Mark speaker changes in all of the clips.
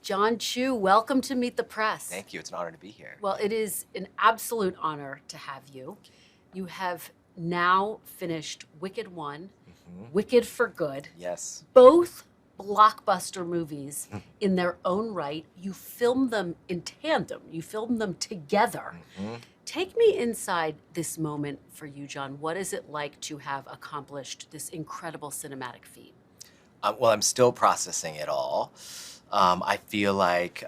Speaker 1: Jon Chu, welcome to Meet the Press.
Speaker 2: Thank you. It's an honor to be here.
Speaker 1: Well, it is an absolute honor to have you. You have now finished Wicked 1, Wicked for Good.
Speaker 2: Yes.
Speaker 1: Both blockbuster movies in their own right. You filmed them in tandem. You filmed them together. Take me inside this moment for you, Jon. What is it like to have accomplished this incredible cinematic feat?
Speaker 2: Well, I'm still processing it all. I feel like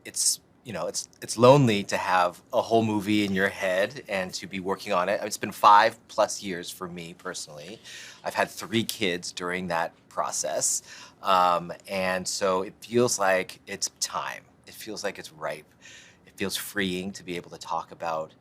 Speaker 2: it's it's lonely to have a whole movie in your head and to be working on it. It's been 5+ years for me personally. I've had 3 kids during that process, and so it feels like it's time. It feels like it's ripe. It feels freeing to be able to talk about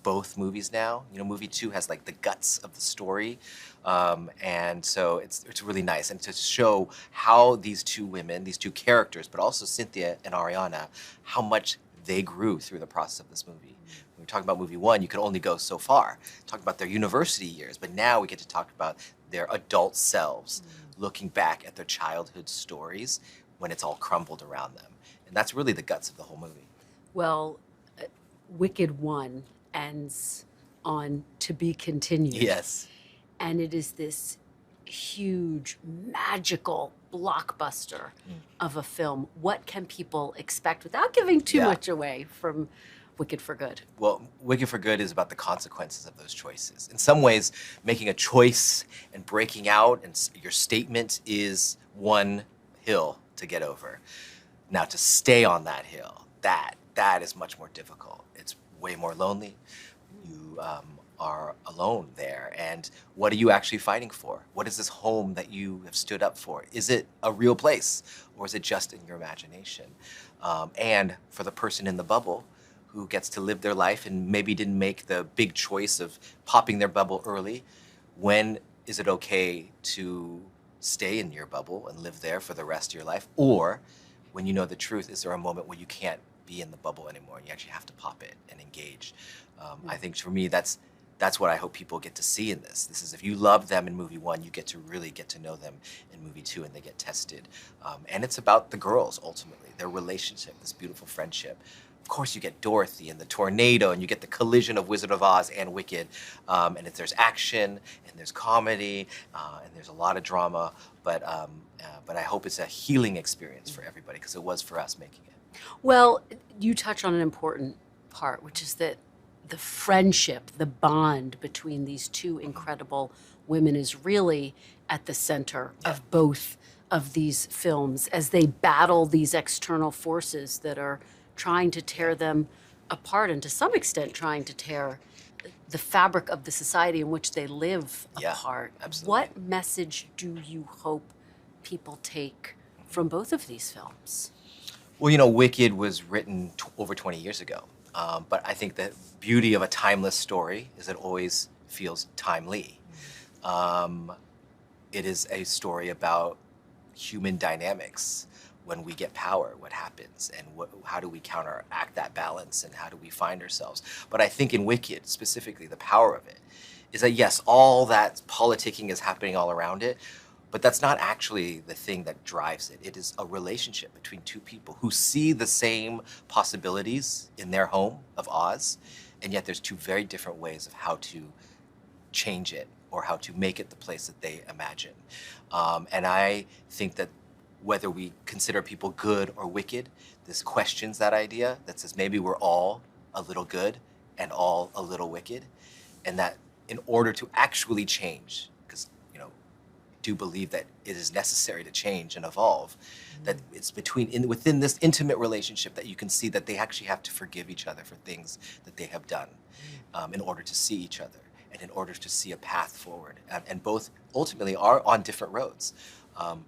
Speaker 2: both movies now. Movie 2 has like the guts of the story, and so it's really nice. And to show how these 2 women, these 2 characters, but also Cynthia and Ariana, how much they grew through the process of this movie. When we talk about movie 1, you can only go so far. Talk about their university years, but now we get to talk about their adult selves, looking back at their childhood stories when it's all crumbled around them. And that's really the guts of the whole movie.
Speaker 1: Well, Wicked 1 ends on to be continued.
Speaker 2: Yes.
Speaker 1: And it is this huge, magical blockbuster of a film. What can people expect without giving too much away from Wicked for Good?
Speaker 2: Well, Wicked for Good is about the consequences of those choices. In some ways, making a choice and breaking out and your statement is one hill to get over. Now, to stay on that hill, that is much more difficult. It's way more lonely. You are alone there. And what are you actually fighting for? What is this home that you have stood up for? Is it a real place, or is it just in your imagination? And for the person in the bubble who gets to live their life and maybe didn't make the big choice of popping their bubble early, when is it okay to stay in your bubble and live there for the rest of your life? Or when you know the truth, is there a moment where you can't be in the bubble anymore and you actually have to pop it and engage? I think for me, that's what I hope people get to see in this. This is, if you love them in movie 1, you get to really get to know them in movie 2, and they get tested. And it's about the girls, ultimately, their relationship, this beautiful friendship. Of course, you get Dorothy and the tornado, and you get the collision of Wizard of Oz and Wicked. And there's action, and there's comedy, and there's a lot of drama. But I hope it's a healing experience for everybody, because it was for us making it.
Speaker 1: Well, you touch on an important part, which is that the friendship, the bond between these 2 incredible women is really at the center of both of these films as they battle these external forces that are trying to tear them apart, and to some extent trying to tear the fabric of the society in which they live apart.
Speaker 2: Absolutely.
Speaker 1: What message do you hope people take from both of these films?
Speaker 2: Well, Wicked was written over 20 years ago. But I think the beauty of a timeless story is it always feels timely. It is a story about human dynamics. When we get power, what happens, and how do we counteract that balance, and how do we find ourselves? But I think in Wicked, specifically, the power of it is that, yes, all that politicking is happening all around it, but that's not actually the thing that drives it. It is a relationship between 2 people who see the same possibilities in their home of Oz, and yet there's 2 very different ways of how to change it or how to make it the place that they imagine. And I think that whether we consider people good or wicked, this questions that idea that says maybe we're all a little good and all a little wicked, and that in order to actually change, do believe that it is necessary to change and evolve, that it's within this intimate relationship that you can see that they actually have to forgive each other for things that they have done, in order to see each other and in order to see a path forward. And both ultimately are on different roads.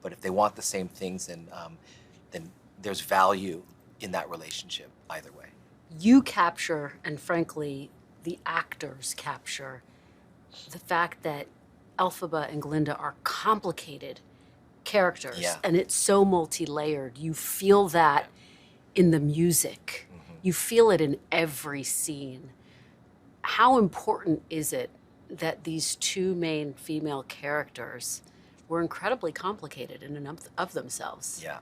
Speaker 2: But if they want the same things, then there's value in that relationship either way.
Speaker 1: You capture, and frankly, the actors capture, the fact that Elphaba and Glinda are complicated characters, and it's so multi-layered. You feel that in the music. You feel it in every scene. How important is it that these 2 main female characters were incredibly complicated in and of themselves?
Speaker 2: Yeah.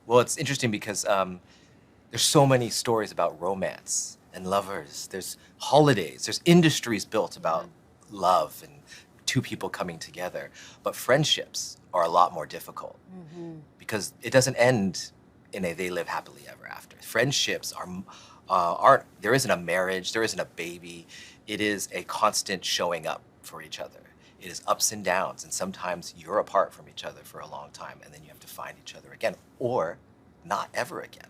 Speaker 2: Well, it's interesting because there's so many stories about romance and lovers. There's holidays. There's industries built about love and two people coming together. But friendships are a lot more difficult because it doesn't end in a they live happily ever after. Friendships aren't. There isn't a marriage. There isn't a baby. It is a constant showing up for each other. It is ups and downs, and sometimes you're apart from each other for a long time, and then you have to find each other again, or not ever again.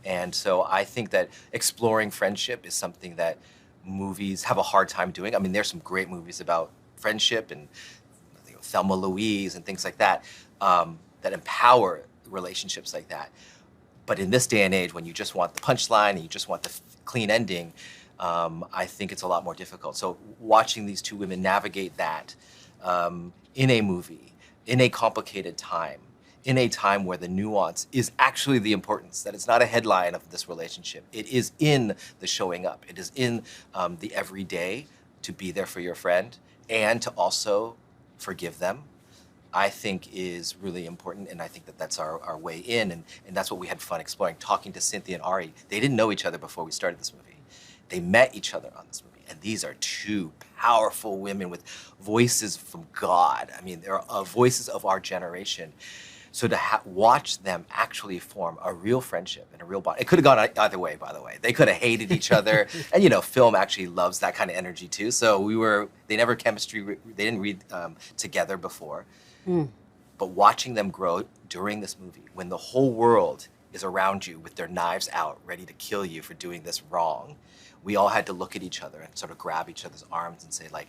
Speaker 2: And so I think that exploring friendship is something that movies have a hard time doing. I mean, there's some great movies about friendship and Thelma Louise and things like that that empower relationships like that. But in this day and age, when you just want the punchline and you just want the clean ending, I think it's a lot more difficult. So watching these two women navigate that in a movie, in a complicated time, in a time where the nuance is actually the importance, that it's not a headline of this relationship. It is in the showing up. It is in the everyday to be there for your friend and to also forgive them, I think is really important. And I think that that's our way in. And that's what we had fun exploring, talking to Cynthia and Ari. They didn't know each other before we started this movie. They met each other on this movie. And these are two powerful women with voices from God. I mean, they're voices of our generation. So to watch them actually form a real friendship and a real bond. It could have gone either way, by the way. They could have hated each other. And, you know, film actually loves that kind of energy too. So they never chemistry, they didn't read together before. But watching them grow during this movie, when the whole world is around you with their knives out, ready to kill you for doing this wrong, we all had to look at each other and sort of grab each other's arms and say, like,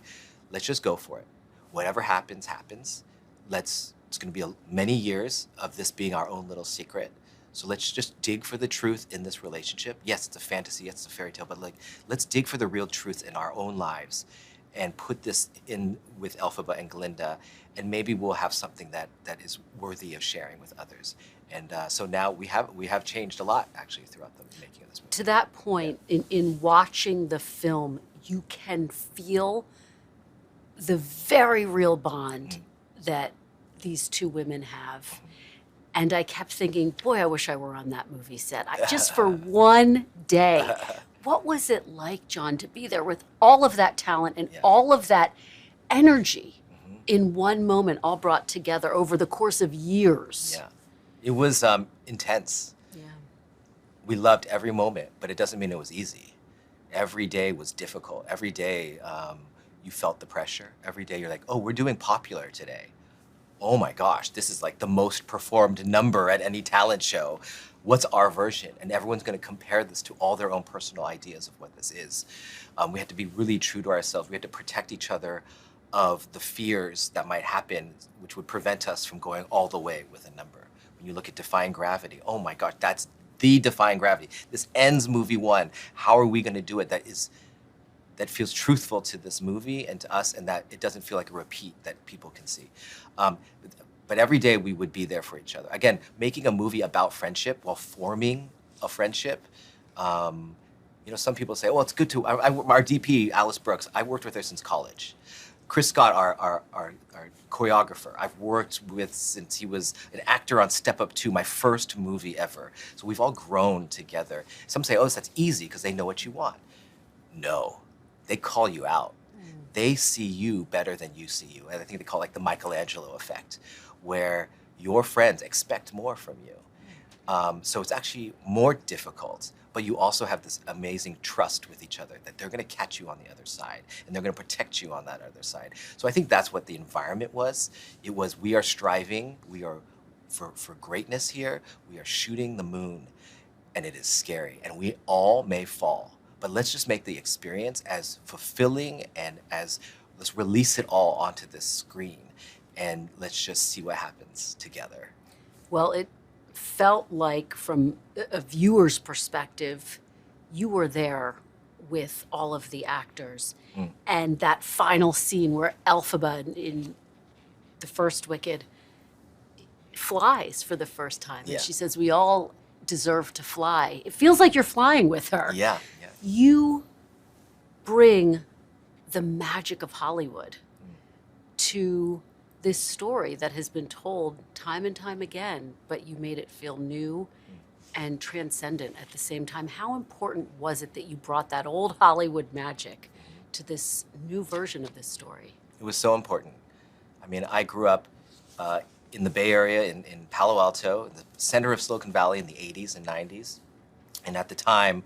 Speaker 2: let's just go for it. Whatever happens, happens. It's going to be many years of this being our own little secret. So let's just dig for the truth in this relationship. Yes, it's a fantasy, yes, it's a fairy tale, but like, let's dig for the real truth in our own lives and put this in with Elphaba and Glinda, and maybe we'll have something that is worthy of sharing with others. And so now we have changed a lot, actually, throughout the making of this movie.
Speaker 1: To that point, in watching the film, you can feel the very real bond that these two women have. And I kept thinking, boy, I wish I were on that movie set. Just for one day. What was it like, Jon, to be there with all of that talent and all of that energy in one moment, all brought together over the course of years?
Speaker 2: Yeah, it was intense. Yeah. We loved every moment, but it doesn't mean it was easy. Every day was difficult. Every day you felt the pressure. Every day you're like, oh, we're doing Popular today. Oh my gosh, this is like the most performed number at any talent show. What's our version? And everyone's going to compare this to all their own personal ideas of what this is. We had to be really true to ourselves. We had to protect each other of the fears that might happen, which would prevent us from going all the way with a number. When you look at Defying Gravity, oh my gosh, that's the Defying Gravity. This ends movie one. How are we going to do it that feels truthful to this movie and to us, and that it doesn't feel like a repeat that people can see? But every day we would be there for each other. Again, making a movie about friendship while forming a friendship. You know, some people say, well, it's good to, our DP, Alice Brooks, I worked with her since college. Chris Scott, our choreographer, I've worked with since he was an actor on Step Up 2, my first movie ever. So we've all grown together. Some say, oh, that's easy because they know what you want. No, they call you out. They see you better than you see you. And I think they call it like the Michelangelo effect, where your friends expect more from you. So it's actually more difficult, but you also have this amazing trust with each other that they're going to catch you on the other side and they're going to protect you on that other side. So I think that's what the environment was. It was, we are striving, we are for greatness here, we are shooting the moon, and it is scary, and we all may fall. But let's just make the experience as fulfilling and let's release it all onto this screen and let's just see what happens together.
Speaker 1: Well, it felt like, from a viewer's perspective, you were there with all of the actors. And that final scene where Elphaba in the first Wicked flies for the first time. And she says, we all deserve to fly. It feels like you're flying with her.
Speaker 2: Yeah.
Speaker 1: You bring the magic of Hollywood to this story that has been told time and time again, but you made it feel new and transcendent at the same time. How important was it that you brought that old Hollywood magic to this new version of this story?
Speaker 2: It was so important. I mean, I grew up in the Bay Area, in Palo Alto, in the center of Silicon Valley in the 80s and 90s. And at the time,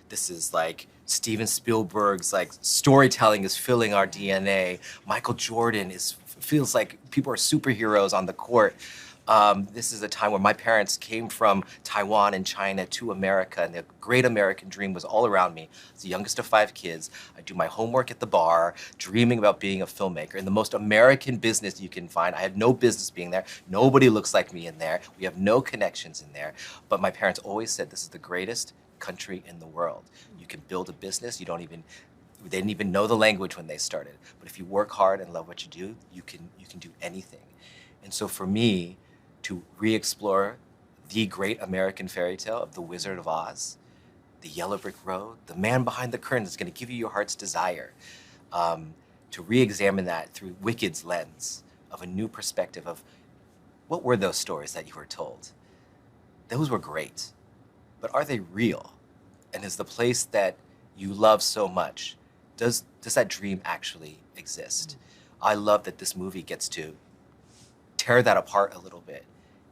Speaker 2: this is like Steven Spielberg's like storytelling is filling our DNA. Michael Jordan feels like people are superheroes on the court. This is a time where my parents came from Taiwan and China to America, and the great American dream was all around me. I was the youngest of 5 kids. I do my homework at the bar, dreaming about being a filmmaker. In the most American business you can find. I had no business being there. Nobody looks like me in there. We have no connections in there. But my parents always said, this is the greatest country in the world. You can build a business. They didn't even know the language when they started. But if you work hard and love what you do, you can do anything. And so for me, to re-explore the great American fairy tale of the Wizard of Oz, the Yellow Brick Road, the man behind the curtain is going to give you your heart's desire, to re-examine that through Wicked's lens of a new perspective of what were those stories that you were told? Those were great, but are they real? And is the place that you love so much, does that dream actually exist? I love that this movie gets to tear that apart a little bit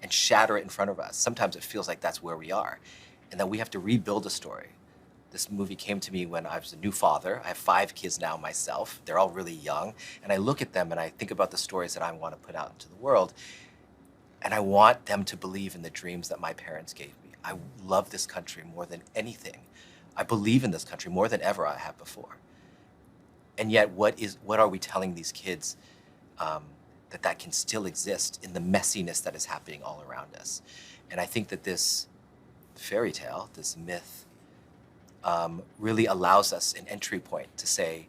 Speaker 2: and shatter it in front of us. Sometimes it feels like that's where we are, and that we have to rebuild a story. This movie came to me when I was a new father. I have 5 kids now myself. They're all really young, and I look at them and I think about the stories that I want to put out into the world, and I want them to believe in the dreams that my parents gave me. I love this country more than anything. I believe in this country more than ever I have before. And yet, what are we telling these kids that can still exist in the messiness that is happening all around us? And I think that this fairy tale, this myth, really allows us an entry point to say,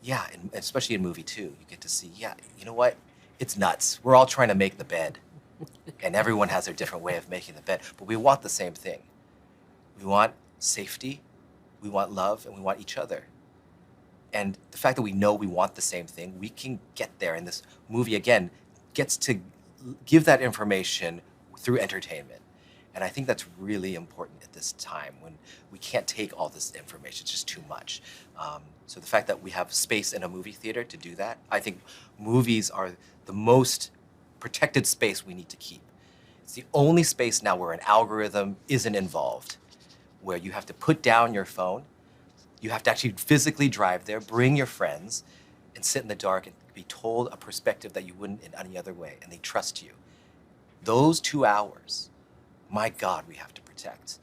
Speaker 2: yeah, and especially in movie 2, you get to see, yeah, you know what? It's nuts. We're all trying to make the bed. And everyone has their different way of making the bed, but we want the same thing. We want safety, we want love, and we want each other. And the fact that we know we want the same thing, we can get there. And this movie, again, gets to give that information through entertainment. And I think that's really important at this time when we can't take all this information. It's just too much. So the fact that we have space in a movie theater to do that, I think movies are the most protected space we need to keep. It's the only space now where an algorithm isn't involved, where you have to put down your phone, you have to actually physically drive there, bring your friends, and sit in the dark and be told a perspective that you wouldn't in any other way, and they trust you. Those 2 hours, my God, we have to protect.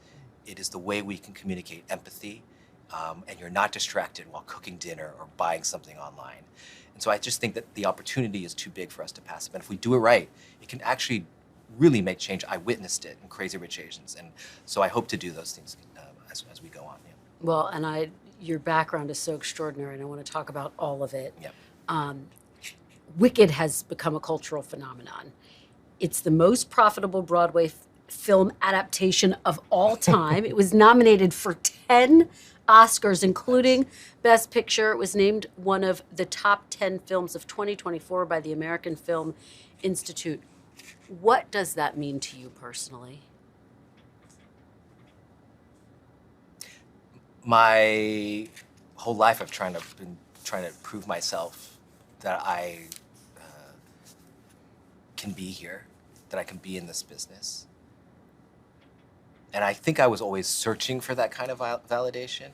Speaker 2: It is the way we can communicate empathy, and you're not distracted while cooking dinner or buying something online. And so I just think that the opportunity is too big for us to pass up. And if we do it right, it can actually really make change. I witnessed it in Crazy Rich Asians. And so I hope to do those things as we go on. Yeah.
Speaker 1: Well, and your background is so extraordinary, and I want to talk about all of it.
Speaker 2: Yep.
Speaker 1: Wicked has become a cultural phenomenon. It's the most profitable Broadway film adaptation of all time. It was nominated for 10 Oscars, including Best Picture. It was named one of the top 10 films of 2024 by the American Film Institute. What does that mean to you personally?
Speaker 2: My whole life I've been trying to prove myself that I can be here, that I can be in this business. And I think I was always searching for that kind of validation.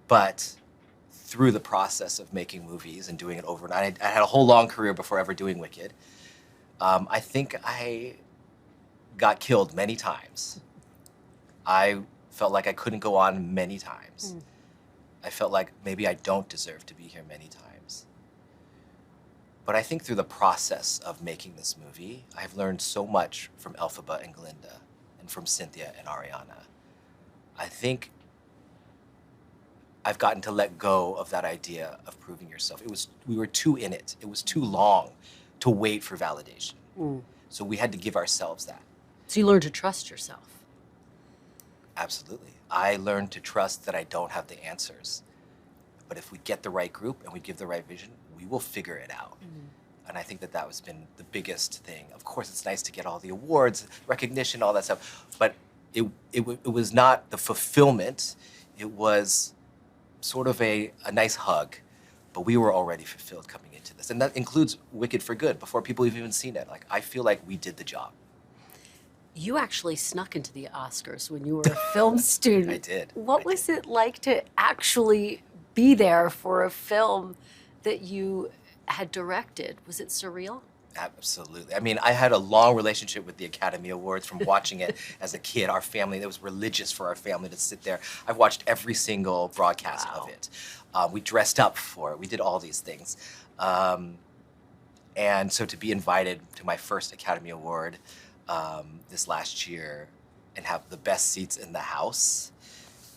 Speaker 2: But through the process of making movies and doing it over and I had a whole long career before ever doing Wicked. I think I got killed many times. I felt like I couldn't go on many times. I felt like maybe I don't deserve to be here many times. But I think through the process of making this movie, I've learned so much from Elphaba and Glinda, and from Cynthia and Ariana. I think I've gotten to let go of that idea of proving yourself. We were too in it. It was too long to wait for validation. So we had to give ourselves that.
Speaker 1: So you learned to trust yourself.
Speaker 2: Absolutely. I learned to trust that I don't have the answers. But if we get the right group and we give the right vision, we will figure it out. And I think that that has been the biggest thing. Of course, it's nice to get all the awards, recognition, all that stuff, but it was not the fulfillment. It was sort of a nice hug, but we were already fulfilled coming into this. And that includes Wicked for Good, before people have even seen it. Like, I feel like we did the job.
Speaker 1: You actually snuck into the Oscars when you were a film student.
Speaker 2: I did.
Speaker 1: What was it like to actually be there for a film that you had directed? Was it surreal?
Speaker 2: Absolutely. I mean, I had a long relationship with the Academy Awards from watching it as a kid. Our family, it was religious for our family to sit there. I've watched every single broadcast of it. We dressed up for it. We did all these things. And so to be invited to my first Academy Award this last year and have the best seats in the house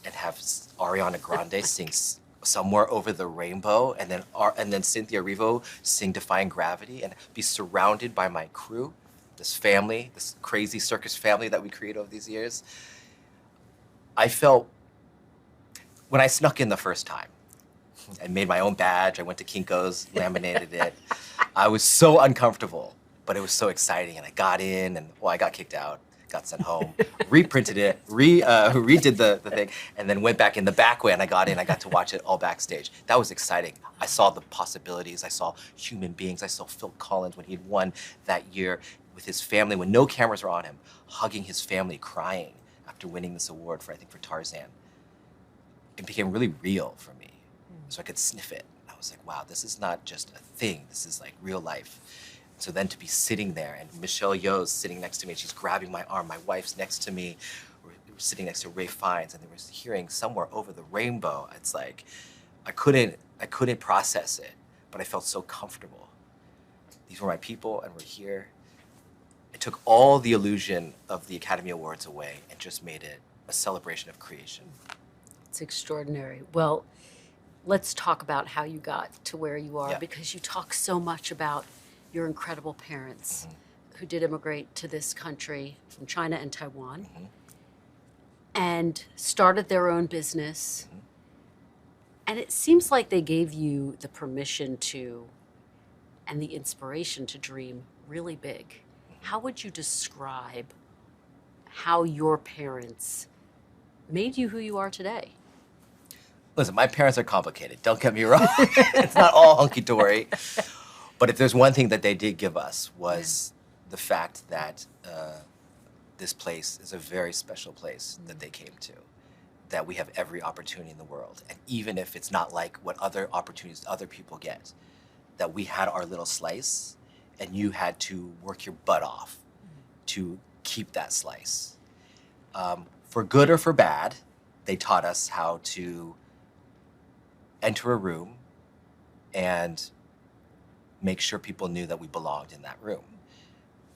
Speaker 2: and have Ariana Grande sing Somewhere Over the Rainbow, and then Cynthia Erivo sing Defying Gravity, and be surrounded by my crew, this family, this crazy circus family that we created over these years. I felt, when I snuck in the first time, I made my own badge, I went to Kinko's, laminated it. I was so uncomfortable, but it was so exciting, and I got in, and well, I got kicked out. Got sent home, reprinted it, redid the thing, and then went back in the back way, and I got in. I got to watch it all backstage. That was exciting. I saw the possibilities. I saw human beings. I saw Phil Collins when he had won that year with his family, when no cameras were on him, hugging his family, crying after winning this award for, I think, for Tarzan. It became really real for me, so I could sniff it. I was like, wow, this is not just a thing. This is like real life. So then to be sitting there, and Michelle Yeoh's sitting next to me, and she's grabbing my arm, my wife's next to me, we're sitting next to Ray Fiennes, and they were hearing Somewhere Over the Rainbow. It's like, I couldn't process it, but I felt so comfortable. These were my people, and we're here. It took all the illusion of the Academy Awards away and just made it a celebration of creation.
Speaker 1: It's extraordinary. Well, let's talk about how you got to where you are, because you talk so much about your incredible parents who did immigrate to this country from China and Taiwan and started their own business. And it seems like they gave you the permission to and the inspiration to dream really big. How would you describe how your parents made you who you are today?
Speaker 2: Listen, my parents are complicated. Don't get me wrong. It's not all hunky-dory. But if there's one thing that they did give us was the fact that this place is a very special place that they came to, that we have every opportunity in the world. And even if it's not like what other opportunities other people get, that we had our little slice and you had to work your butt off to keep that slice. For good or for bad, they taught us how to enter a room and make sure people knew that we belonged in that room.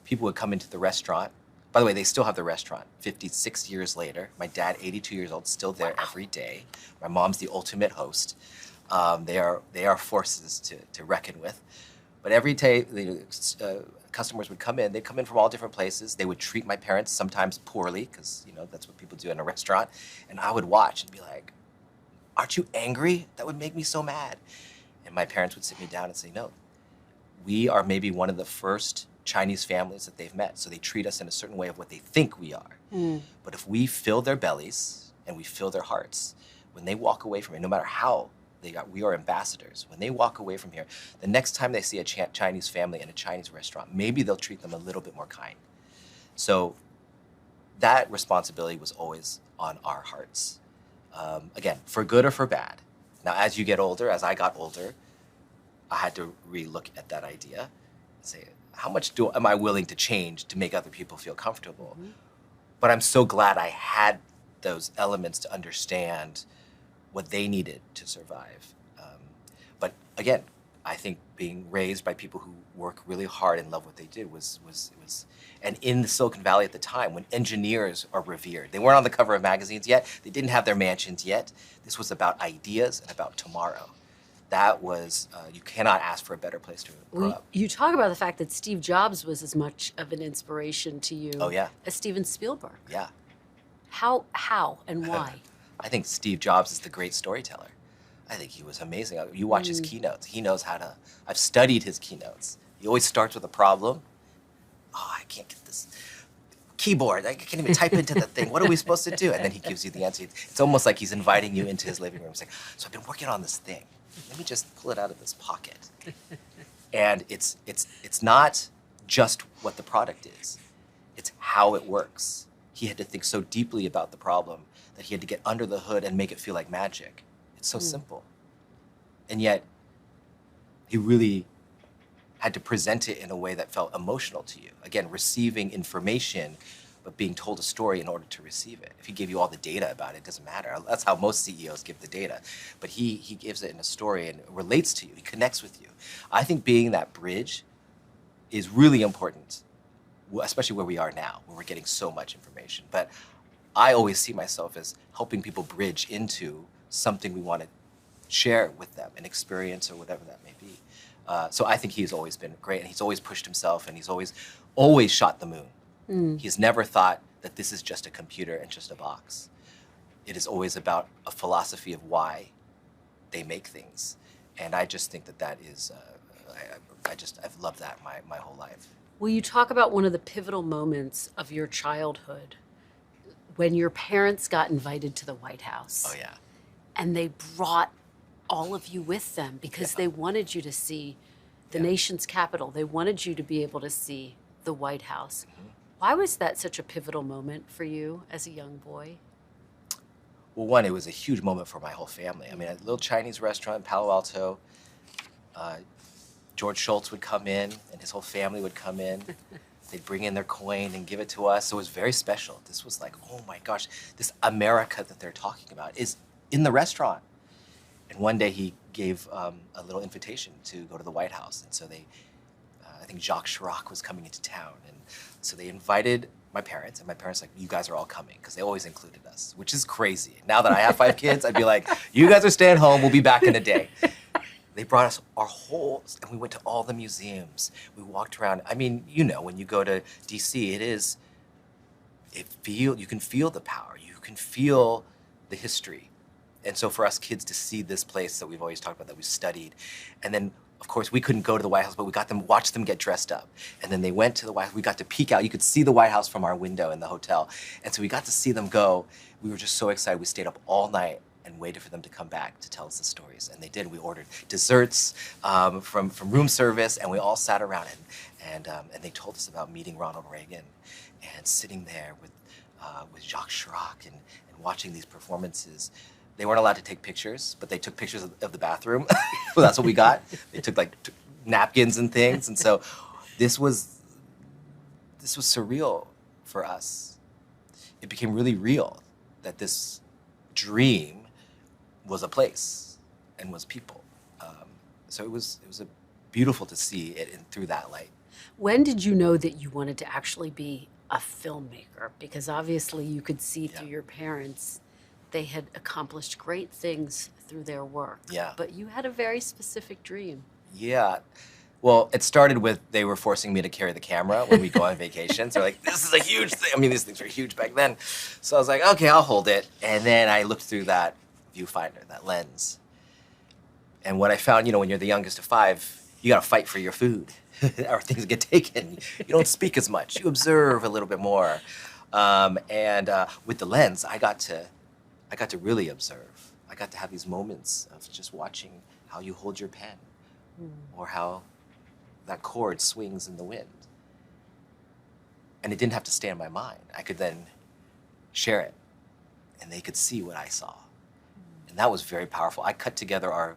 Speaker 2: People would come into the restaurant. By the way, they still have the restaurant 56 years later. My dad, 82 years old, still there every day. My mom's the ultimate host. They are forces to reckon with. But every day, customers would come in. They'd come in from all different places. They would treat my parents sometimes poorly, because that's what people do in a restaurant. And I would watch and be like, aren't you angry? That would make me so mad. And my parents would sit me down and say, no, we are maybe one of the first Chinese families that they've met. So they treat us in a certain way of what they think we are. But if we fill their bellies and we fill their hearts, when they walk away from it, no matter how we are ambassadors. When they walk away from here, the next time they see a Chinese family in a Chinese restaurant, maybe they'll treat them a little bit more kind. So that responsibility was always on our hearts. Again, for good or for bad. Now, as you get older, as I got older, I had to re-look at that idea and say, how much am I willing to change to make other people feel comfortable? But I'm so glad I had those elements to understand what they needed to survive. But again, I think being raised by people who work really hard and love what they did was, and in the Silicon Valley at the time, when engineers are revered, they weren't on the cover of magazines yet, they didn't have their mansions yet. This was about ideas and about tomorrow. That was, you cannot ask for a better place to grow up.
Speaker 1: You talk about the fact that Steve Jobs was as much of an inspiration to you as Steven Spielberg.
Speaker 2: Yeah.
Speaker 1: How and why?
Speaker 2: I think Steve Jobs is the great storyteller. I think he was amazing. You watch his keynotes. He knows how to, I've studied his keynotes. He always starts with a problem. Oh, I can't get this keyboard. I can't even type into the thing. What are we supposed to do? And then he gives you the answer. It's almost like he's inviting you into his living room. He's like, so I've been working on this thing. Let me just pull it out of this pocket. And it's not just what the product is. It's how it works. He had to think so deeply about the problem that he had to get under the hood and make it feel like magic. It's so simple. And yet, he really had to present it in a way that felt emotional to you. Again, receiving information, but being told a story in order to receive it. If he gave you all the data about it, it doesn't matter. That's how most CEOs give the data. But he gives it in a story and relates to you. He connects with you. I think being that bridge is really important, especially where we are now, where we're getting so much information. But I always see myself as helping people bridge into something we want to share with them, an experience or whatever that may be. So I think he's always been great, and he's always pushed himself, and he's always shot the moon. He's never thought that this is just a computer and just a box. It is always about a philosophy of why they make things. And I just think that is, I've loved that my whole life.
Speaker 1: Will you talk about one of the pivotal moments of your childhood when your parents got invited to the White House?
Speaker 2: Oh, yeah.
Speaker 1: And they brought all of you with them because they wanted you to see the nation's capital. They wanted you to be able to see the White House. Why was that such a pivotal moment for you as a young boy?
Speaker 2: Well, one, it was a huge moment for my whole family. I mean, a little Chinese restaurant in Palo Alto, George Shultz would come in and his whole family would come in. They'd bring in their coin and give it to us. So it was very special. This was like, oh my gosh, this America that they're talking about is in the restaurant. And one day he gave a little invitation to go to the White House. And so I think Jacques Chirac was coming into town. And so they invited my parents, and my parents like, you guys are all coming, because they always included us, which is crazy. Now that I have 5 kids, I'd be like, you guys are staying home, we'll be back in a day. They brought us our whole, and we went to all the museums. We walked around. I mean, you know, when you go to DC, you can feel the power. You can feel the history. And so for us kids to see this place that we've always talked about, that we've studied, and then, of course, we couldn't go to the White House, but we got them, watched them get dressed up. And then they went to the White House. We got to peek out. You could see the White House from our window in the hotel. And so we got to see them go. We were just so excited. We stayed up all night and waited for them to come back to tell us the stories. And they did. We ordered desserts from room service, and we all sat around and they told us about meeting Ronald Reagan and sitting there with Jacques Chirac and watching these performances. They weren't allowed to take pictures, but they took pictures of the bathroom. Well, that's what we got. They took like napkins and things. And so this was surreal for us. It became really real that this dream was a place and was people. So it was beautiful to see it through that light.
Speaker 1: When did you know that you wanted to actually be a filmmaker? Because obviously you could see through your parents, they had accomplished great things through their work.
Speaker 2: Yeah.
Speaker 1: But you had a very specific dream.
Speaker 2: Yeah. Well, it started with they were forcing me to carry the camera when we go on vacations. They're like, this is a huge thing. I mean, these things were huge back then. So I was like, okay, I'll hold it. And then I looked through that viewfinder, that lens. And what I found, you know, when you're the youngest of 5, you got to fight for your food or things get taken. You don't speak as much. You observe a little bit more. And with the lens, I got to really observe. I got to have these moments of just watching how you hold your pen or how that cord swings in the wind. And it didn't have to stay in my mind. I could then share it, and they could see what I saw. And that was very powerful. I cut together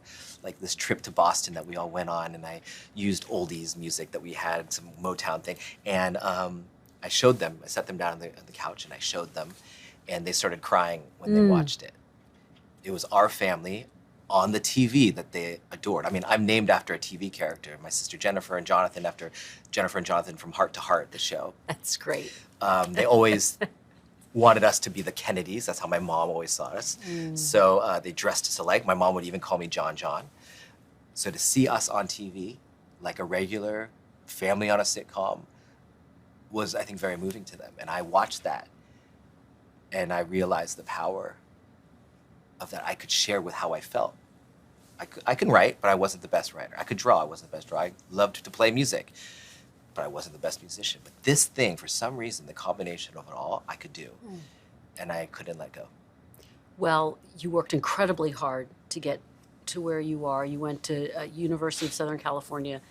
Speaker 2: this trip to Boston that we all went on, and I used oldies music that we had, some Motown thing, and I showed them. I sat them down on the couch, and I showed them, and they started crying when they watched it. It was our family on the TV that they adored. I mean, I'm named after a TV character. My sister Jennifer and Jonathan, after Jennifer and Jonathan from Heart to Heart, the show.
Speaker 1: That's great.
Speaker 2: They always wanted us to be the Kennedys. That's how my mom always saw us. So they dressed us alike. My mom would even call me John. So to see us on TV, like a regular family on a sitcom, was, I think, very moving to them. And I watched that, and I realized the power of that I could share with how I felt. I can write, but I wasn't the best writer. I could draw, I wasn't the best drawer. I loved to play music, but I wasn't the best musician. But this thing, for some reason, the combination of it all, I could do. And I couldn't let go.
Speaker 1: Well, you worked incredibly hard to get to where you are. You went to University of Southern California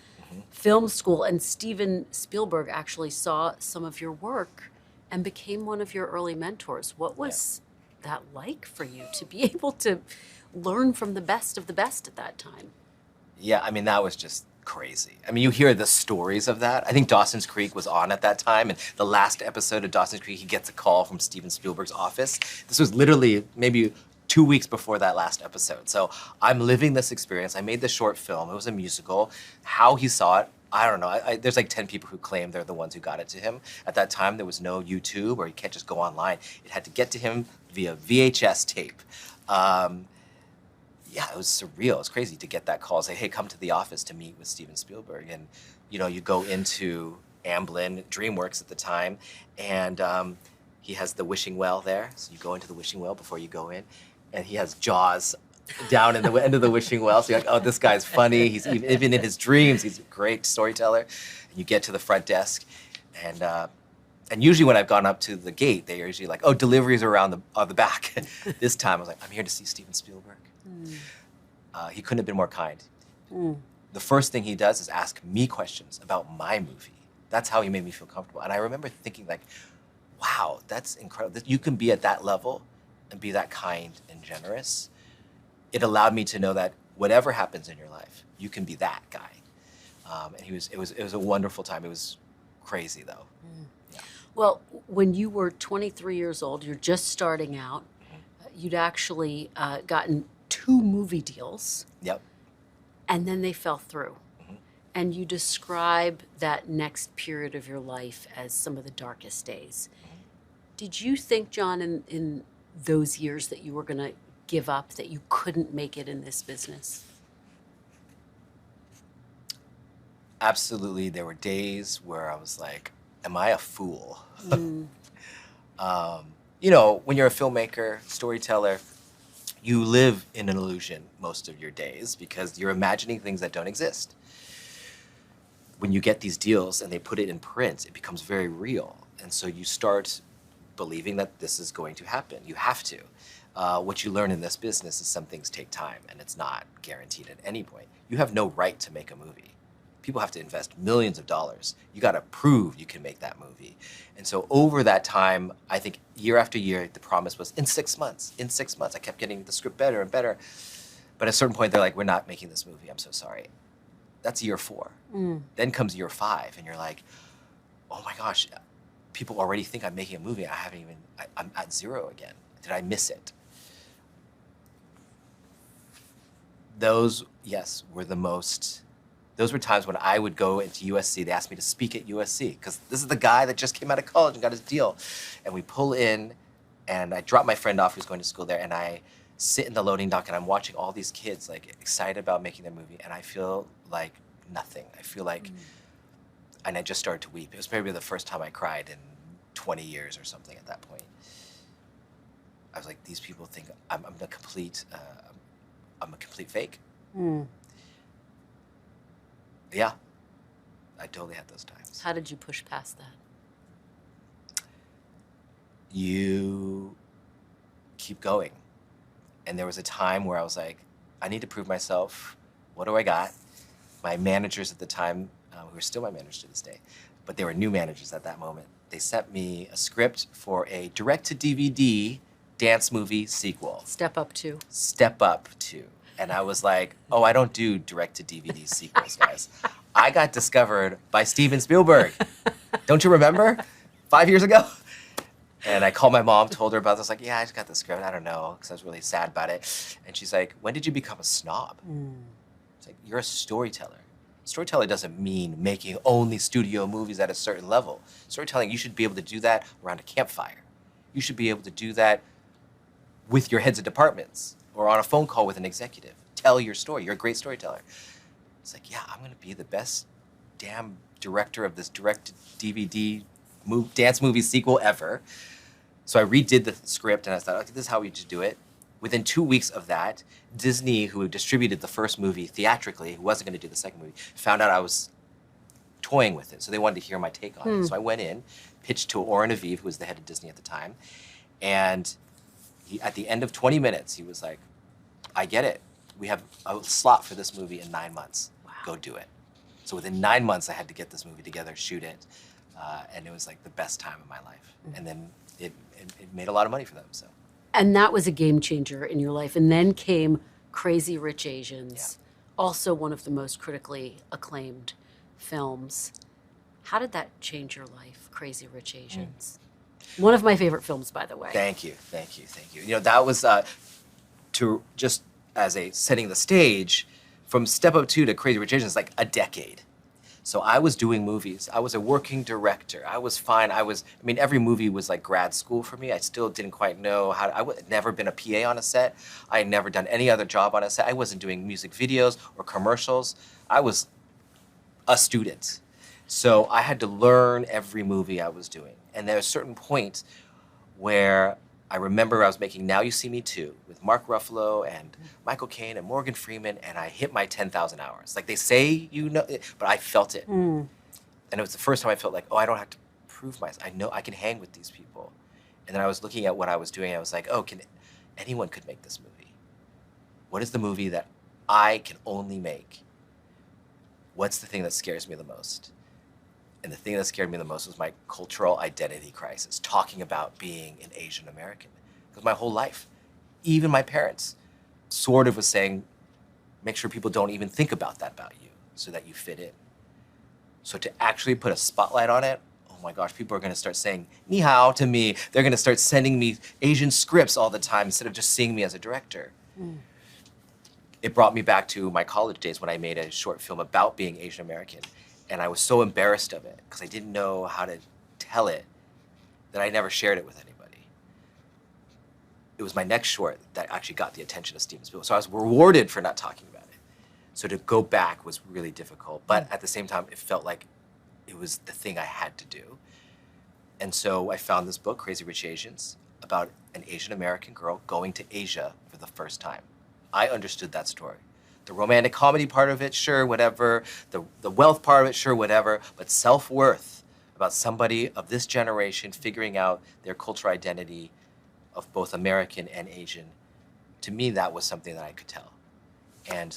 Speaker 1: Film School, and Steven Spielberg actually saw some of your work and became one of your early mentors. What was that like for you to be able to learn from the best of the best at that time?
Speaker 2: Yeah, I mean, that was just crazy. I mean, you hear the stories of that. I think Dawson's Creek was on at that time, and the last episode of Dawson's Creek, he gets a call from Steven Spielberg's office. This was literally maybe 2 weeks before that last episode. So I'm living this experience. I made this short film. It was a musical. How he saw it, I don't know. There's like 10 people who claim they're the ones who got it to him. At that time, there was no YouTube, or you can't just go online. It had to get to him via VHS tape. Yeah, it was surreal. It was crazy to get that call, say, hey, come to the office to meet with Steven Spielberg. And, you know, you go into Amblin, DreamWorks at the time, and he has the wishing well there. So you go into the wishing well before you go in, and he has Jaws down in the end of the wishing well. So you're like, oh, this guy's funny. He's even in his dreams, he's a great storyteller. And you get to the front desk, and usually when I've gone up to the gate, they're usually like, oh, deliveries are around the back. This time I was like, I'm here to see Steven Spielberg. He couldn't have been more kind. The first thing he does is ask me questions about my movie. That's how he made me feel comfortable. And I remember thinking like, wow, that's incredible. That you can be at that level and be that kind and generous. It allowed me to know that whatever happens in your life, you can be that guy. And it was a wonderful time. It was crazy though. Yeah.
Speaker 1: Well, when you were 23 years old, you're just starting out, you'd actually gotten 2 movie deals.
Speaker 2: Yep.
Speaker 1: And then they fell through. And you describe that next period of your life as some of the darkest days. Did you think, Jon, in those years that you were going to give up, that you couldn't make it in this business?
Speaker 2: Absolutely. There were days where I was like, am I a fool? You know, when you're a filmmaker, storyteller, you live in an illusion most of your days because you're imagining things that don't exist. When you get these deals and they put it in print, it becomes very real. And so you start believing that this is going to happen. You have to. What you learn in this business is some things take time, and it's not guaranteed at any point. You have no right to make a movie. People have to invest millions of dollars. You got to prove you can make that movie. And so over that time, I think year after year, the promise was in 6 months, in 6 months. I kept getting the script better and better. But at a certain point, they're like, we're not making this movie. I'm so sorry. That's year 4. Then comes year 5, and you're like, oh my gosh, people already think I'm making a movie. I'm at 0 again. Did I miss it? Those, yes, were those were times when I would go into USC. They asked me to speak at USC because this is the guy that just came out of college and got his deal. And we pull in, and I drop my friend off who's going to school there, and I sit in the loading dock, and I'm watching all these kids like excited about making their movie, and I feel like nothing. I feel like, and I just started to weep. It was maybe the first time I cried in 20 years or something at that point. I was like, these people think I'm a complete fake. Yeah, I totally had those times.
Speaker 1: How did you push past that?
Speaker 2: You keep going. And there was a time where I was like, I need to prove myself. What do I got? My managers at the time, who are still my managers to this day, but they were new managers at that moment. They sent me a script for a direct-to-DVD dance movie sequel.
Speaker 1: Step Up 2.
Speaker 2: Step Up 2. And I was like, oh, I don't do direct-to-DVD sequels, guys. I got discovered by Steven Spielberg. Don't you remember? 5 years ago? And I called my mom, told her about this. Like, yeah, I just got the script. I don't know, because I was really sad about it. And she's like, when did you become a snob? It's like, you're a storyteller. Storytelling doesn't mean making only studio movies at a certain level. Storytelling, you should be able to do that around a campfire. You should be able to do that with your heads of departments or on a phone call with an executive. Tell your story. You're a great storyteller. It's like, yeah, I'm going to be the best damn director of this direct-to-DVD dance movie sequel ever. So I redid the script, and I thought, okay, this is how we should do it. Within 2 weeks of that, Disney, who distributed the first movie theatrically, who wasn't going to do the second movie, found out I was toying with it. So they wanted to hear my take on it. So I went in, pitched to Oren Aviv, who was the head of Disney at the time. And at the end of 20 minutes, he was like, I get it. We have a slot for this movie in 9 months. Wow. Go do it. So within 9 months, I had to get this movie together, shoot it. And it was like the best time of my life. And then it made a lot of money for them. So.
Speaker 1: And that was a game changer in your life. And then came Crazy Rich Asians, also one of the most critically acclaimed films. How did that change your life, Crazy Rich Asians? One of my favorite films, by the way.
Speaker 2: Thank you, thank you, thank you. You know, that was to just as a setting the stage, from Step Up 2 to Crazy Rich Asians, like a decade. So I was doing movies. I was a working director. I was fine. I mean, every movie was like grad school for me. I still didn't quite know how I had never been a PA on a set. I had never done any other job on a set. I wasn't doing music videos or commercials. I was a student. So I had to learn every movie I was doing. And there was a certain point where I remember I was making Now You See Me Too with Mark Ruffalo and Michael Caine and Morgan Freeman, and I hit my 10,000 hours. Like they say, you know, but I felt it. And it was the first time I felt like, oh, I don't have to prove myself. I know I can hang with these people. And then I was looking at what I was doing, and I was like, oh, anyone could make this movie. What is the movie that I can only make? What's the thing that scares me the most? And the thing that scared me the most was my cultural identity crisis, talking about being an Asian American. Because my whole life, even my parents, sort of was saying, make sure people don't even think about that about you so that you fit in. So to actually put a spotlight on it, oh my gosh, people are gonna start saying ni hao to me. They're gonna start sending me Asian scripts all the time instead of just seeing me as a director. It brought me back to my college days when I made a short film about being Asian American. And I was so embarrassed of it because I didn't know how to tell it that I never shared it with anybody. It was my next short that actually got the attention of Steven Spielberg. So I was rewarded for not talking about it. So to go back was really difficult. But at the same time, it felt like it was the thing I had to do. And so I found this book, Crazy Rich Asians, about an Asian American girl going to Asia for the first time. I understood that story. The romantic comedy part of it, sure, whatever. The wealth part of it, sure, whatever. But self-worth about somebody of this generation figuring out their cultural identity of both American and Asian, to me, that was something that I could tell. And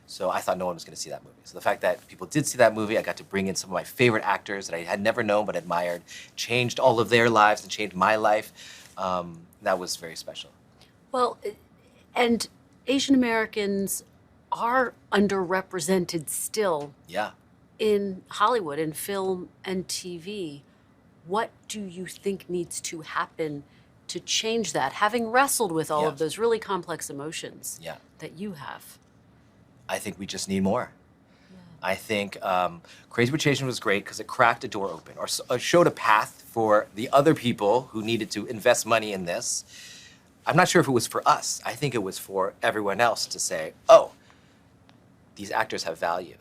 Speaker 2: so I thought no one was going to see that movie. So the fact that people did see that movie, I got to bring in some of my favorite actors that I had never known but admired, changed all of their lives and changed my life. That was very special.
Speaker 1: Well, and Asian Americans are underrepresented still in Hollywood, in film and TV. What do you think needs to happen to change that, having wrestled with all of those really complex emotions that you have?
Speaker 2: I think we just need more. I think Crazy Rich Asians was great because it cracked a door open or showed a path for the other people who needed to invest money in this. I'm not sure if it was for us. I think it was for everyone else to say, oh, these actors have value.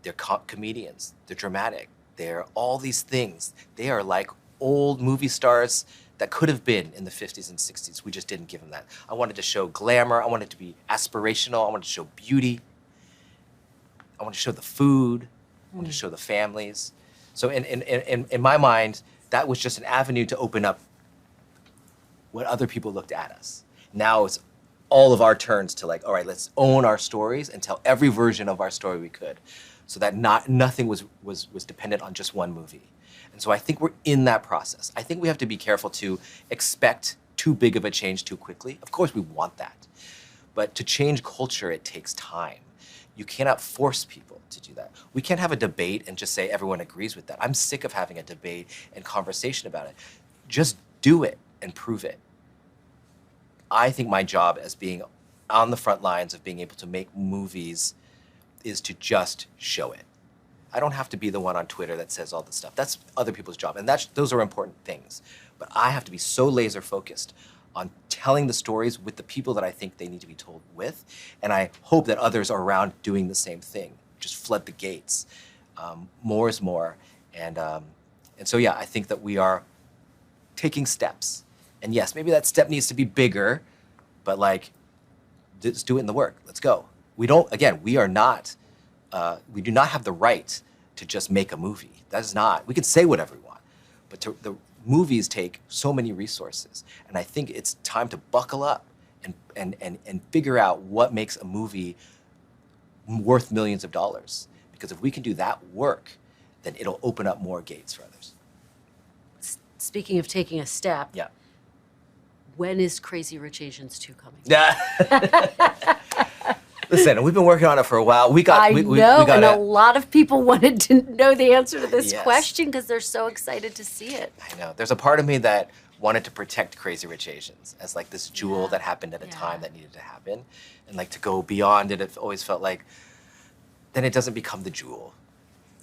Speaker 2: They're comedians. They're dramatic. They're all these things. They are like old movie stars that could have been in the 50s and 60s. We just didn't give them that. I wanted to show glamour. I wanted to be aspirational. I wanted to show beauty. I wanted to show the food. I wanted to show the families. So in my mind, that was just an avenue to open up what other people looked at us. Now it's all of our turns to like, all right, let's own our stories and tell every version of our story we could, so that nothing was dependent on just one movie. And so I think we're in that process. I think we have to be careful to expect too big of a change too quickly. Of course we want that, but to change culture, it takes time. You cannot force people to do that. We can't have a debate and just say everyone agrees with that. I'm sick of having a debate and conversation about it. Just do it and prove it. I think my job as being on the front lines of being able to make movies is to just show it. I don't have to be the one on Twitter that says all this stuff. That's other people's job, and those are important things. But I have to be so laser focused on telling the stories with the people that I think they need to be told with, and I hope that others are around doing the same thing. Just flood the gates. More is more, and so yeah, I think that we are taking steps. And yes, maybe that step needs to be bigger, but like, let's do it in the work. Let's go. We don't, again, we are not, we do not have the right to just make a movie. That is not, we can say whatever we want, but the movies take so many resources. And I think it's time to buckle up and figure out what makes a movie worth millions of dollars. Because if we can do that work, then it'll open up more gates for others.
Speaker 1: Speaking of taking a step,
Speaker 2: Yeah.
Speaker 1: when is Crazy Rich Asians 2 coming?
Speaker 2: Listen, we've been working on it for a while.
Speaker 1: I know, and a lot of people wanted to know the answer to this
Speaker 2: Yes.
Speaker 1: question because they're so excited to see it.
Speaker 2: I know. There's a part of me that wanted to protect Crazy Rich Asians as like this jewel
Speaker 1: Yeah.
Speaker 2: that happened at a
Speaker 1: Yeah.
Speaker 2: time that needed to happen. And like to go beyond it, it always felt like then it doesn't become the jewel.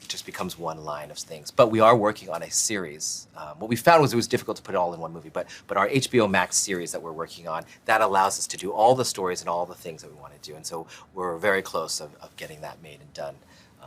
Speaker 2: It just becomes one line of things. But we are working on a series. What we found was it was difficult to put it all in one movie, but our HBO Max series that we're working on, that allows us to do all the stories and all the things that we want to do. And so we're very close of getting that made and done.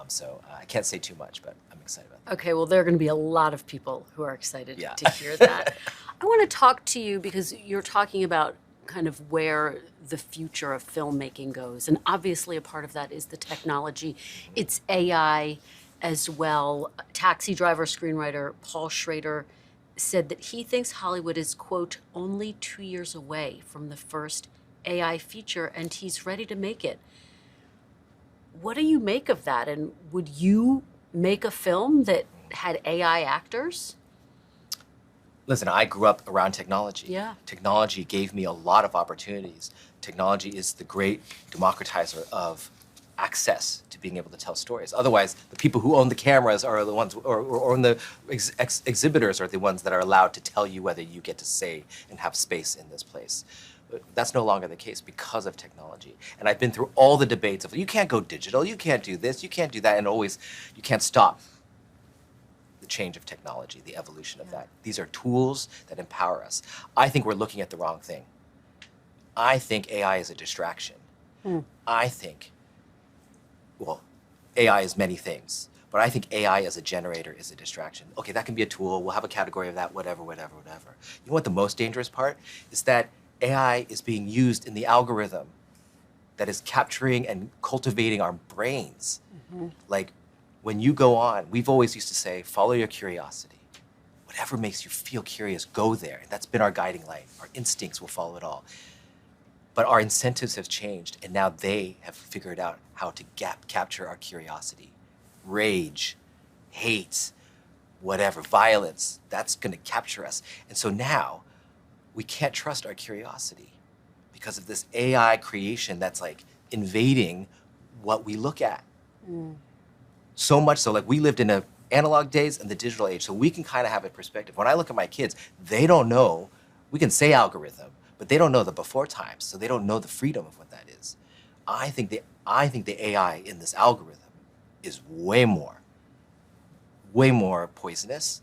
Speaker 2: So I can't say too much, but I'm excited about that.
Speaker 1: Okay, well, there are going to be a lot of people who are excited
Speaker 2: Yeah.
Speaker 1: to hear that. I want to talk to you because you're talking about kind of where the future of filmmaking goes. And obviously a part of that is the technology. It's AI as well. Taxi driver, screenwriter Paul Schrader said that he thinks Hollywood is, quote, only 2 years away from the first AI feature, and he's ready to make it. What do you make of that? And would you make a film that had AI actors?
Speaker 2: Listen, I grew up around technology.
Speaker 1: Yeah.
Speaker 2: Technology gave me a lot of opportunities. Technology is the great democratizer of access to being able to tell stories. Otherwise, the people who own the cameras are the ones, or own the exhibitors are the ones that are allowed to tell you whether you get to say and have space in this place. But that's no longer the case because of technology. And I've been through all the debates of, you can't go digital, you can't do this, you can't do that, and always, you can't stop the change of technology, the evolution of that. These are tools that empower us. I think we're looking at the wrong thing. I think AI is a distraction. I think, well, AI is many things, but I think AI as a generator is a distraction. Okay, that can be a tool, we'll have a category of that, whatever, whatever, whatever. You know what the most dangerous part is? That AI is being used in the algorithm that is capturing and cultivating our brains. Like, when you go on, we've always used to say, follow your curiosity. Whatever makes you feel curious, go there. And that's been our guiding light. Our instincts will follow it all. But our incentives have changed, and now they have figured out how to capture our curiosity. Rage, hate, whatever, violence, that's gonna capture us. And so now, we can't trust our curiosity because of this AI creation that's like invading what we look at. So much so, like we lived in the analog days and the digital age, so we can kind of have a perspective. When I look at my kids, they don't know, we can say algorithm, but they don't know the before times, so they don't know the freedom of what that is. I think the AI in this algorithm is way more poisonous.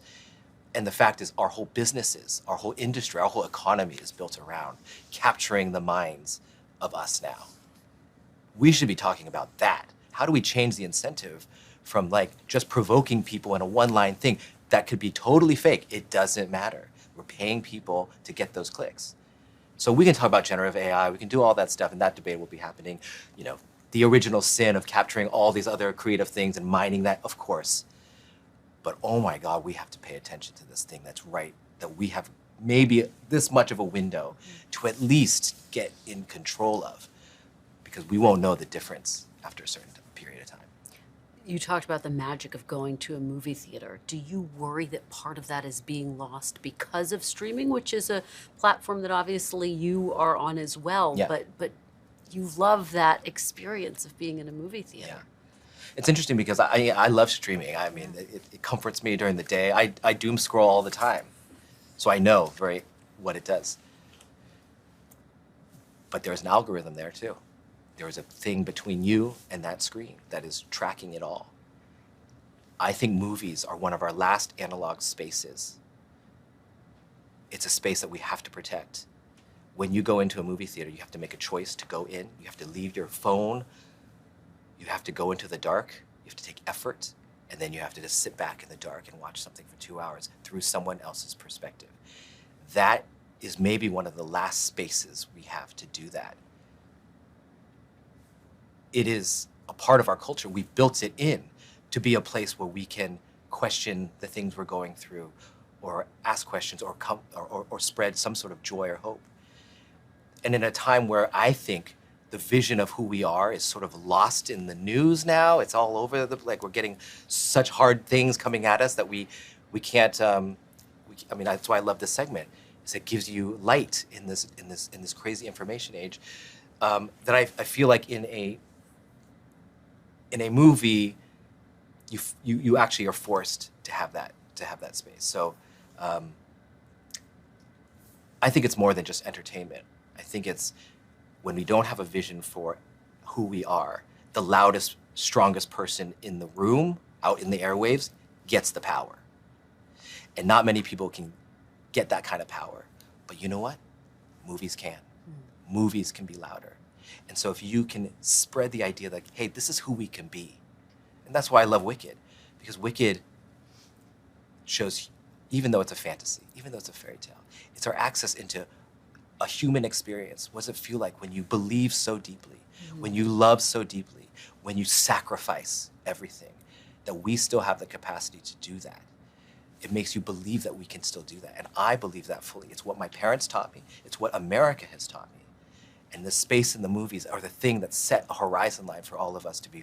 Speaker 2: And the fact is, our whole businesses, our whole industry, our whole economy is built around capturing the minds of us now. We should be talking about that. How do we change the incentive from like just provoking people in a one-line thing that could be totally fake? It doesn't matter. We're paying people to get those clicks. So we can talk about generative AI, we can do all that stuff, and that debate will be happening. You know, the original sin of capturing all these other creative things and mining that, of course. But oh my God, we have to pay attention to this thing that's right, that we have maybe this much of a window to at least get in control of, because we won't know the difference after a certain period of time.
Speaker 1: You talked about the magic of going to a movie theater. Do you worry that part of that is being lost because of streaming, which is a platform that obviously you are on as well,
Speaker 2: Yeah.
Speaker 1: but you love that experience of being in a movie theater?
Speaker 2: Yeah. It's interesting because I love streaming. I mean, it comforts me during the day. I doom scroll all the time, so I know what it does. But there's an algorithm there too. There is a thing between you and that screen that is tracking it all. I think movies are one of our last analog spaces. It's a space that we have to protect. When you go into a movie theater, you have to make a choice to go in. You have to leave your phone. You have to go into the dark, you have to take effort, and then you have to just sit back in the dark and watch something for 2 hours through someone else's perspective. That is maybe one of the last spaces we have to do that. It is a part of our culture. We built it in to be a place where we can question the things we're going through, or ask questions, or spread some sort of joy or hope. And in a time where I think the vision of who we are is sort of lost in the news now, it's all over like we're getting such hard things coming at us that we can't. I mean, that's why I love this segment. Is it gives you light in this crazy information age. That I feel like in a movie, you actually are forced to have that space. So I think it's more than just entertainment. I think it's when we don't have a vision for who we are, the loudest, strongest person in the room, out in the airwaves, gets the power. And not many people can get that kind of power. But you know what? Movies can. Movies can be louder. And so if you can spread the idea like, hey, this is who we can be. And that's why I love Wicked. Because Wicked shows, even though it's a fantasy, even though it's a fairy tale, it's our access into a human experience. What does it feel like when you believe so deeply, when you love so deeply, when you sacrifice everything, that we still have the capacity to do that? It makes you believe that we can still do that. And I believe that fully. It's what my parents taught me. It's what America has taught me. And the space in the movies are the thing that set a horizon line for all of us to be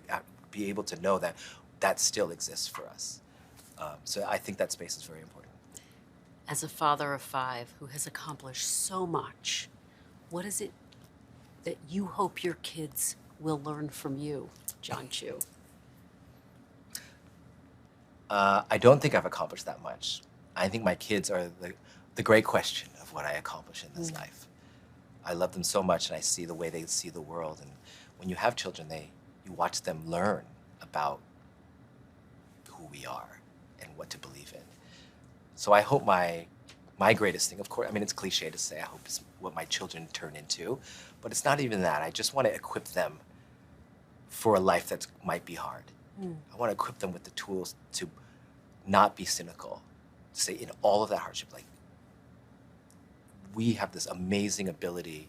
Speaker 2: able to know that that still exists for us. So I think that space is very important.
Speaker 1: As a father of 5 who has accomplished so much, what is it that you hope your kids will learn from you, Jon Chu?
Speaker 2: I don't think I've accomplished that much. I think my kids are the great question of what I accomplish in this life. I love them so much, and I see the way they see the world. And when you have children, you watch them learn about who we are and what to believe in. So I hope my greatest thing, of course, I mean, it's cliche to say I hope it's what my children turn into, but it's not even that. I just want to equip them for a life that might be hard. I want to equip them with the tools to not be cynical, to say in all of that hardship, like, we have this amazing ability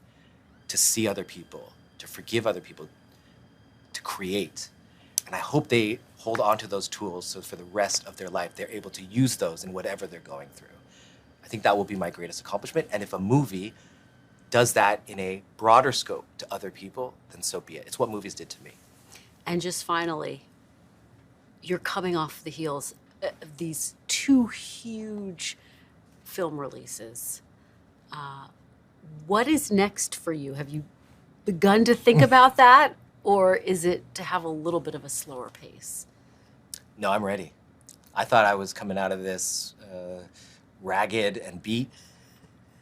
Speaker 2: to see other people, to forgive other people, to create. And I hope they hold on to those tools so for the rest of their life, they're able to use those in whatever they're going through. I think that will be my greatest accomplishment. And if a movie does that in a broader scope to other people, then so be it. It's what movies did to me.
Speaker 1: And just finally, you're coming off the heels of these 2 huge film releases. What is next for you? Have you begun to think about that? Or is it to have a little bit of a slower pace?
Speaker 2: No, I'm ready. I thought I was coming out of this ragged and beat,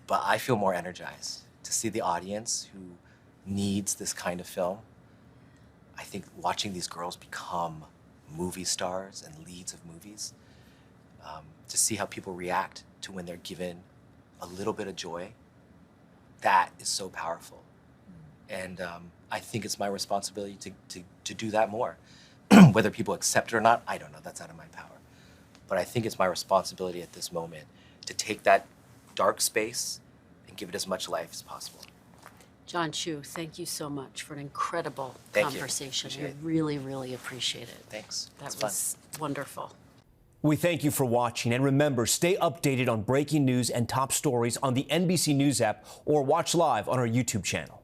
Speaker 2: but I feel more energized to see the audience who needs this kind of film. I think watching these girls become movie stars and leads of movies, to see how people react to when they're given a little bit of joy, that is so powerful. And I think it's my responsibility to do that more. Whether people accept it or not, I don't know, that's out of my power. But I think it's my responsibility at this moment to take that dark space and give it as much life as possible.
Speaker 1: Jon Chu, thank you so much for an incredible
Speaker 2: Thank you.
Speaker 1: conversation.
Speaker 2: Appreciate
Speaker 1: I
Speaker 2: it.
Speaker 1: really, really appreciate it.
Speaker 2: Thanks.
Speaker 1: That
Speaker 2: It's
Speaker 1: was wonderful.
Speaker 3: We thank you for watching, and remember, stay updated on breaking news and top stories on the NBC News app or watch live on our YouTube channel.